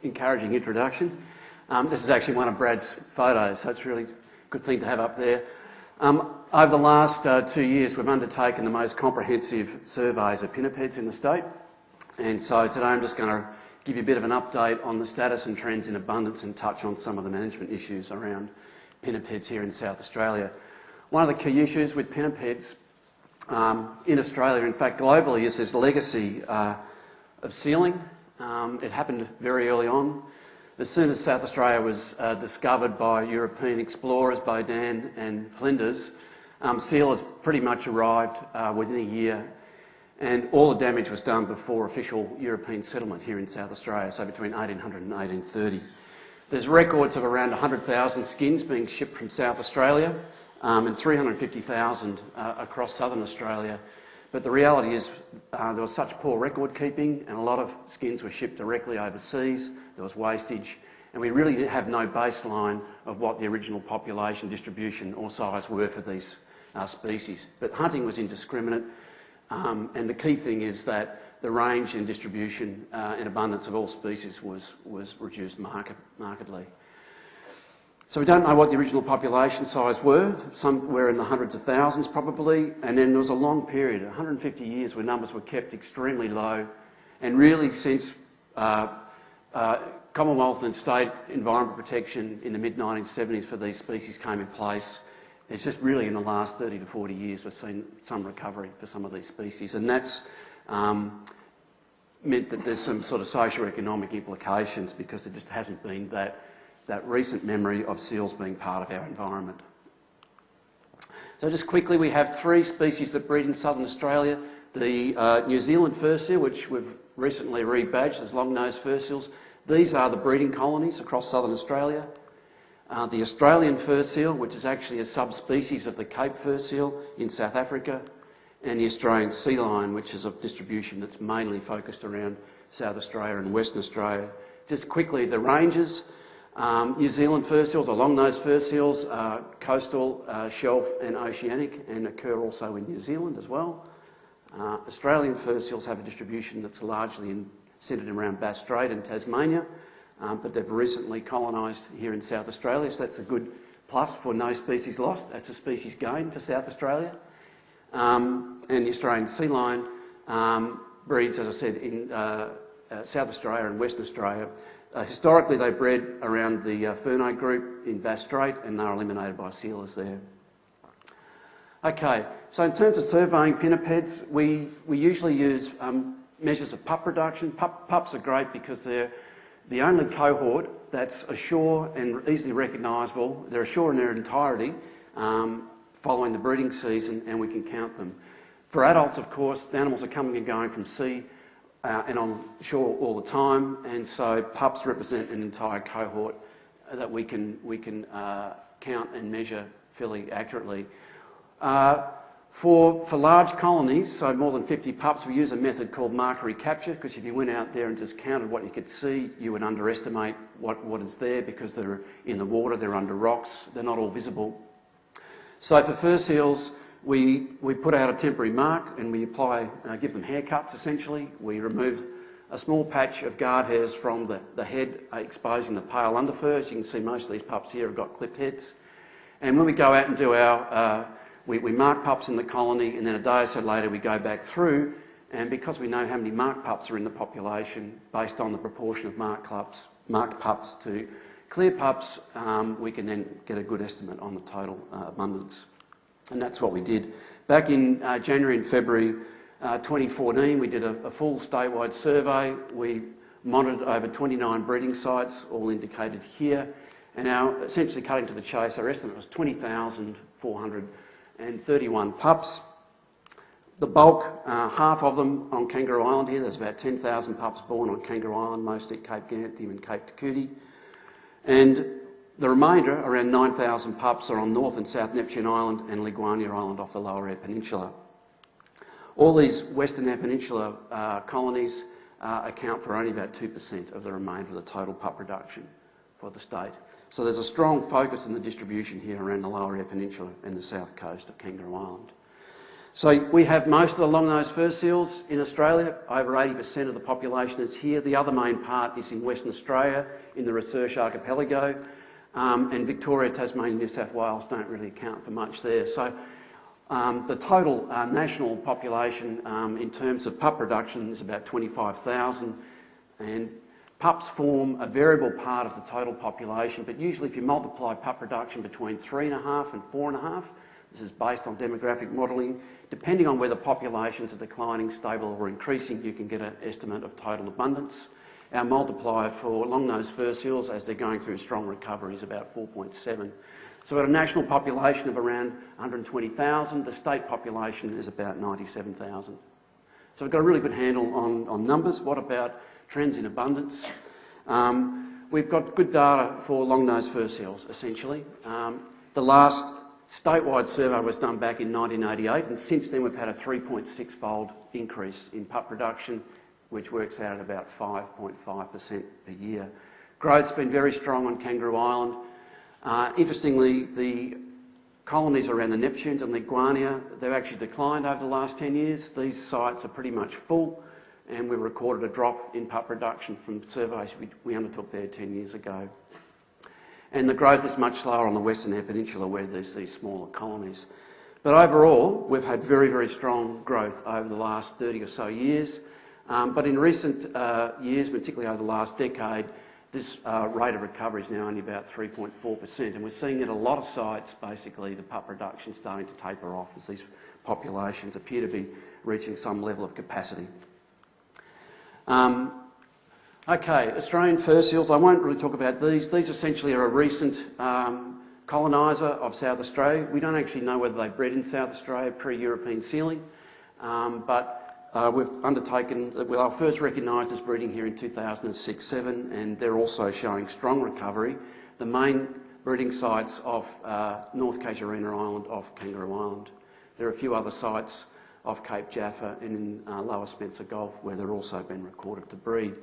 encouraging introduction. This is actually one of Brad's photos, so it's really a good thing to have up there. Over the last 2 years, we've undertaken the most comprehensive surveys of pinnipeds in the state, and so today I'm just going to give you a bit of an update on the status and trends in abundance and touch on some of the management issues around pinnipeds here in South Australia. One of the key issues with pinnipeds in Australia, in fact globally, is this legacy of sealing. It happened very early on. As soon as South Australia was discovered by European explorers Baudin and Flinders, sealers pretty much arrived within a year, and all the damage was done before official European settlement here in South Australia, so between 1800 and 1830. There's records of around 100,000 skins being shipped from South Australia and 350,000 across southern Australia. But the reality is there was such poor record keeping, and a lot of skins were shipped directly overseas. There was wastage, and we really did have no baseline of what the original population distribution or size were for these species. But hunting was indiscriminate, and the key thing is that the range and distribution and abundance of all species was reduced markedly. So we don't know what the original population size were. Some were in the hundreds of thousands probably, and then there was a long period, 150 years, where numbers were kept extremely low, and really since Commonwealth and state environment protection in the mid-1970s for these species came in place, it's just really in the last 30 to 40 years we've seen some recovery for some of these species, and that's meant that there's some sort of socio-economic implications because there just hasn't been that recent memory of seals being part of our environment. So just quickly, we have 3 species that breed in southern Australia. The New Zealand fur seal, which we've recently rebadged as long-nosed fur seals. These are the breeding colonies across southern Australia. The Australian fur seal, which is actually a subspecies of the Cape fur seal in South Africa, and the Australian sea lion, which is a distribution that's mainly focused around South Australia and Western Australia. Just quickly, the ranges. New Zealand fur seals are long-nosed fur seals, coastal, shelf and oceanic, and occur also in New Zealand as well. Australian fur seals have a distribution that's largely centred around Bass Strait and Tasmania, but they've recently colonised here in South Australia, so that's a good plus for no species lost. That's a species gain for South Australia. And the Australian sea lion breeds, as I said, in South Australia and Western Australia. Historically, they bred around the Furno group in Bass Strait, and they were eliminated by sealers there. Okay, so in terms of surveying pinnipeds, we usually use measures of pup production. Pups are great because they're the only cohort that's ashore and easily recognisable. They're ashore in their entirety following the breeding season, and we can count them. For adults, of course, the animals are coming and going from sea and on shore all the time, and so pups represent an entire cohort that we can count and measure fairly accurately. For large colonies, so more than 50 pups, we use a method called marker recapture, because if you went out there and just counted what you could see, you would underestimate what is there because they're in the water, they're under rocks, they're not all visible. So for fur seals, we put out a temporary mark and we apply, give them haircuts essentially. We remove a small patch of guard hairs from the head, exposing the pale underfur. As you can see, most of these pups here have got clipped heads. And when we go out and do our, we mark pups in the colony, and then a day or so later we go back through, and because we know how many marked pups are in the population, based on the proportion of marked pups to clear pups, we can then get a good estimate on the total abundance. And that's what we did. Back in January and February 2014, we did a full statewide survey. We monitored over 29 breeding sites, all indicated here. And essentially cutting to the chase, our estimate was 20,431 pups. The bulk, half of them on Kangaroo Island here. There's about 10,000 pups born on Kangaroo Island, mostly at Cape Ganthium and Cape Takuti. And the remainder, around 9,000 pups, are on North and South Neptune Island and Liguania Island off the Lower Eyre Peninsula. All these Western Eyre Peninsula colonies account for only about 2% of the remainder of the total pup production for the state. So there's a strong focus in the distribution here around the Lower Eyre Peninsula and the south coast of Kangaroo Island. So we have most of the long-nosed fur seals in Australia. Over 80% of the population is here. The other main part is in Western Australia, in the Research Archipelago, and Victoria, Tasmania, New South Wales don't really account for much there. So the total national population in terms of pup production is about 25,000, and pups form a variable part of the total population, but usually if you multiply pup production between 3.5 and 4.5, this is based on demographic modelling, depending on whether populations are declining, stable or increasing, you can get an estimate of total abundance. Our multiplier for long-nosed fur seals as they're going through strong recovery is about 4.7. So we've got a national population of around 120,000, the state population is about 97,000. So we've got a really good handle on numbers. What about trends in abundance? We've got good data for long-nosed fur seals, essentially. The last statewide survey was done back in 1988, and since then we've had a 3.6-fold increase in pup production, which works out at about 5.5% per year. Growth's been very strong on Kangaroo Island. Interestingly, the colonies around the Neptunes and the Guania, they've actually declined over the last 10 years. These sites are pretty much full, and we recorded a drop in pup production from surveys we undertook there 10 years ago. And the growth is much slower on the Western Eyre Peninsula where there's these smaller colonies. But overall, we've had very, very strong growth over the last 30 or so years. But in recent years, particularly over the last decade, this rate of recovery is now only about 3.4%. And we're seeing at a lot of sites, basically, the pup production starting to taper off as these populations appear to be reaching some level of capacity. Okay, Australian fur seals, I won't really talk about these. These essentially are a recent coloniser of South Australia. We don't actually know whether they bred in South Australia pre-European sealing, but we've undertaken, they were first recognised as breeding here in 2006-07, and they're also showing strong recovery. The main breeding sites off North Casuarina Island, off Kangaroo Island. There are a few other sites off Cape Jaffa and in Lower Spencer Gulf where they're also been recorded to breed.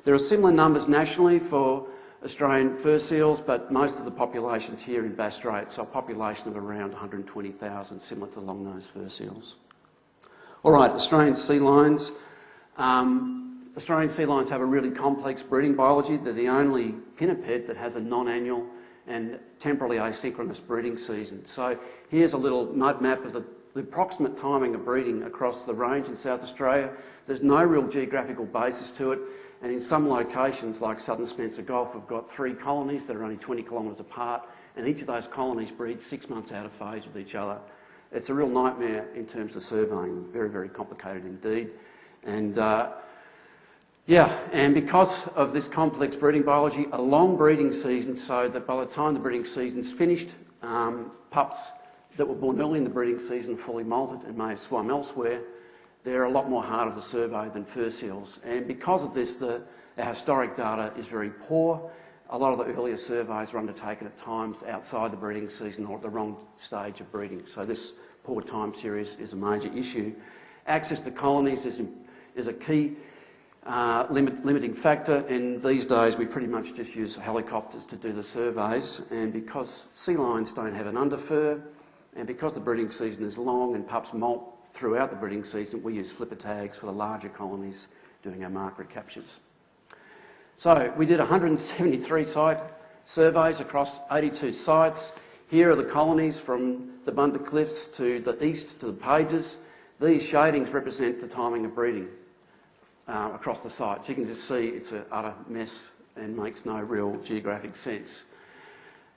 There are similar numbers nationally for Australian fur seals, but most of the population's here in Bass Strait, so a population of around 120,000, similar to long-nosed fur seals. All right, Australian sea lions. Australian sea lions have a really complex breeding biology. They're the only pinniped that has a non-annual and temporally asynchronous breeding season. So here's a little mud map of the approximate timing of breeding across the range in South Australia. There's no real geographical basis to it, and in some locations like Southern Spencer Gulf, we've got 3 colonies that are only 20 kilometres apart, and each of those colonies breeds 6 months out of phase with each other. It's a real nightmare in terms of surveying, very, very complicated indeed. And and because of this complex breeding biology, a long breeding season, so that by the time the breeding season's finished, pups that were born early in the breeding season fully molted and may have swum elsewhere, they're a lot more harder to survey than fur seals. And because of this, our historic data is very poor. A lot of the earlier surveys were undertaken at times outside the breeding season or at the wrong stage of breeding. So this poor time series is a major issue. Access to colonies is a key limiting factor, and these days we pretty much just use helicopters to do the surveys. And because sea lions don't have an underfur, and because the breeding season is long and pups molt throughout the breeding season, we use flipper tags for the larger colonies doing our mark recaptures. So we did 173 site surveys across 82 sites. Here are the colonies from the Bunter Cliffs to the east to the Pages. These shadings represent the timing of breeding across the site. So you can just see it's an utter mess and makes no real geographic sense.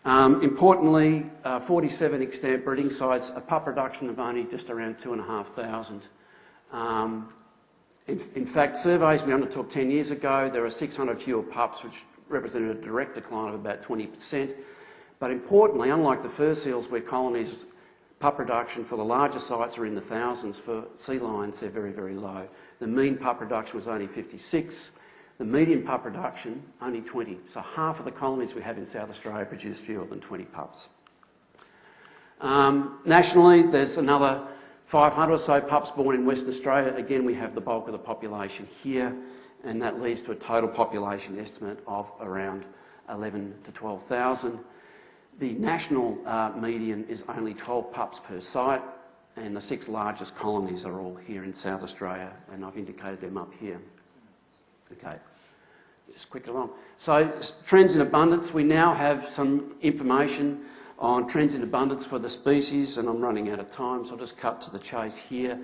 Importantly, 47 extant breeding sites, a pup production of only just around 2,500. In fact, surveys we undertook 10 years ago, there are 600 fewer pups, which represented a direct decline of about 20%. But importantly, unlike the fur seals where colonies, pup production for the larger sites are in the thousands, for sea lions they're very, very low. The mean pup production was only 56. The median pup production, only 20. So half of the colonies we have in South Australia produce fewer than 20 pups. Nationally, there's another 500 or so pups born in Western Australia. Again, we have the bulk of the population here, and that leads to a total population estimate of around 11 to 12,000. The national median is only 12 pups per site, and the 6 largest colonies are all here in South Australia, and I've indicated them up here. Okay, just quick along. So trends in abundance, we now have some information on trends in abundance for the species, and I'm running out of time, so I'll just cut to the chase here.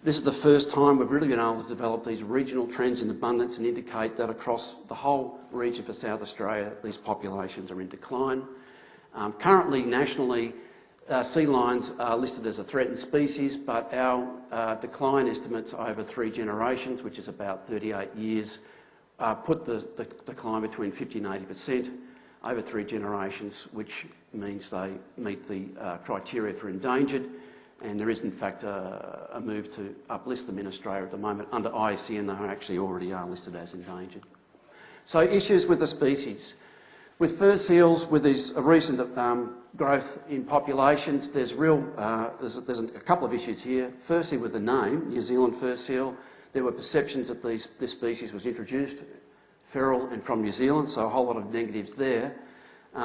This is the first time we've really been able to develop these regional trends in abundance and indicate that across the whole region for South Australia, these populations are in decline. Currently, nationally, sea lions are listed as a threatened species, but our decline estimates over 3 generations, which is about 38 years, put the decline between 50 and 80% over 3 generations, which means they meet the criteria for endangered. And there is, in fact, a move to uplist them in Australia at the moment. Under IUCN, they actually already are listed as endangered. So issues with the species. With fur seals, with this recent growth in populations, there's a couple of issues here. Firstly, with the name, New Zealand fur seal, there were perceptions that this species was introduced, feral and from New Zealand, so a whole lot of negatives there.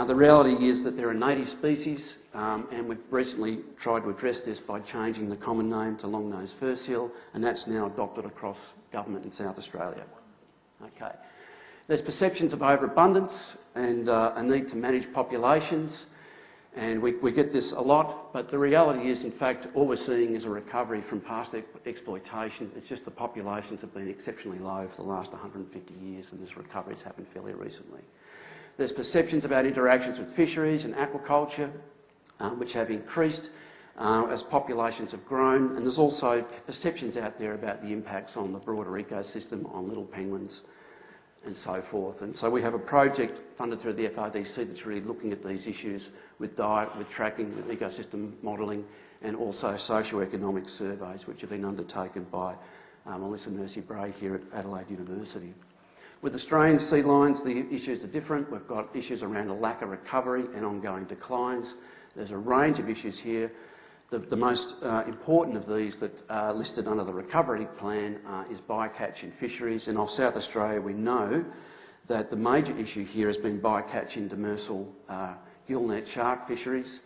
The reality is that they're a native species, and we've recently tried to address this by changing the common name to long-nosed fur seal, and that's now adopted across government in South Australia. Okay. There's perceptions of overabundance and a need to manage populations, and we get this a lot, but the reality is, in fact, all we're seeing is a recovery from past exploitation. It's just the populations have been exceptionally low for the last 150 years, and this recovery has happened fairly recently. There's perceptions about interactions with fisheries and aquaculture, which have increased as populations have grown, and there's also perceptions out there about the impacts on the broader ecosystem, on little penguins and so forth. And so we have a project funded through the FRDC that's really looking at these issues with diet, with tracking, with ecosystem modelling, and also socio-economic surveys which have been undertaken by Melissa Mercy-Bray here at Adelaide University. With Australian sea lions, the issues are different. We've got issues around a lack of recovery and ongoing declines. There's a range of issues here. The most important of these that are listed under the recovery plan is bycatch in fisheries. And off South Australia, we know that the major issue here has been bycatch in demersal gillnet shark fisheries.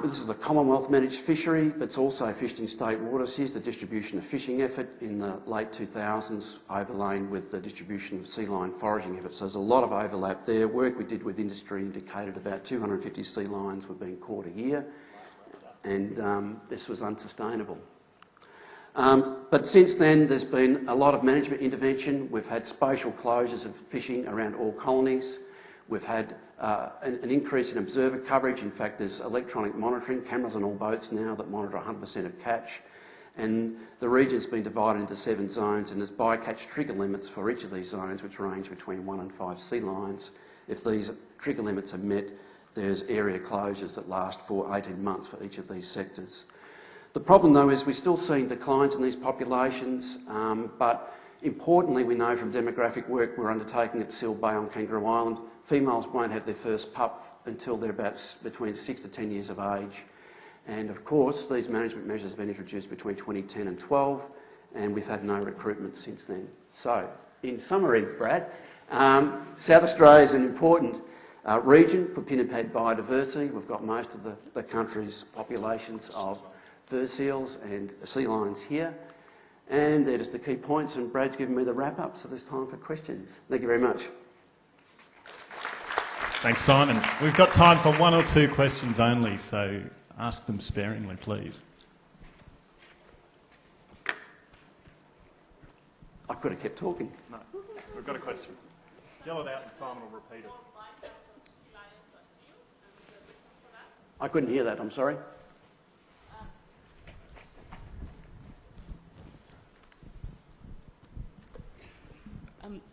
This is a Commonwealth managed fishery, but it's also fished in state waters. Here's the distribution of fishing effort in the late 2000s, overlain with the distribution of sea lion foraging effort. So there's a lot of overlap there. Work we did with industry indicated about 250 sea lions were being caught a year, and this was unsustainable. But since then, there's been a lot of management intervention. We've had spatial closures of fishing around all colonies. We've had an increase in observer coverage. In fact, there's electronic monitoring, cameras on all boats now that monitor 100% of catch. And the region's been divided into 7 zones, and there's bycatch trigger limits for each of these zones, which range between 1 and 5 sea lions. If these trigger limits are met, there's area closures that last for 18 months for each of these sectors. The problem, though, is we're still seeing declines in these populations, but importantly, we know from demographic work we're undertaking at Seal Bay on Kangaroo Island, females won't have their first pup until they're about between 6 to 10 years of age. And of course, these management measures have been introduced between 2010 and 12, and we've had no recruitment since then. So, in summary, Brad, South Australia is an important region for pinniped biodiversity. We've got most of the country's populations of fur seals and sea lions here. And they're just the key points, and Brad's given me the wrap-up, so there's time for questions. Thank you very much. Thanks, Simon. We've got time for 1 or 2 questions only, so ask them sparingly, please. I could have kept talking. No, we've got a question. Yell it out and Simon will repeat it. I couldn't hear that, I'm sorry.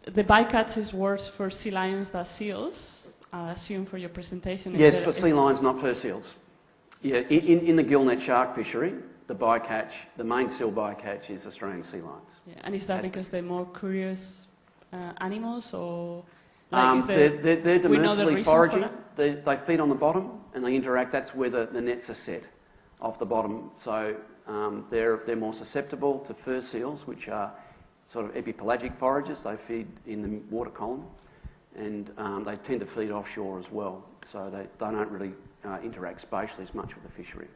The bycatch is worse for sea lions than seals, I assume, for your presentation. Yes, for sea lions, not fur seals. Yeah, in the gillnet shark fishery, the bycatch, the main seal bycatch is Australian sea lions. Yeah. And is that because they're more curious animals, or they're demersally foraging? They feed on the bottom and they interact. That's where the nets are set off the bottom. So they're more susceptible to fur seals, which are sort of epipelagic foragers. They feed in the water column, and they tend to feed offshore as well. So they don't really interact spatially as much with the fishery.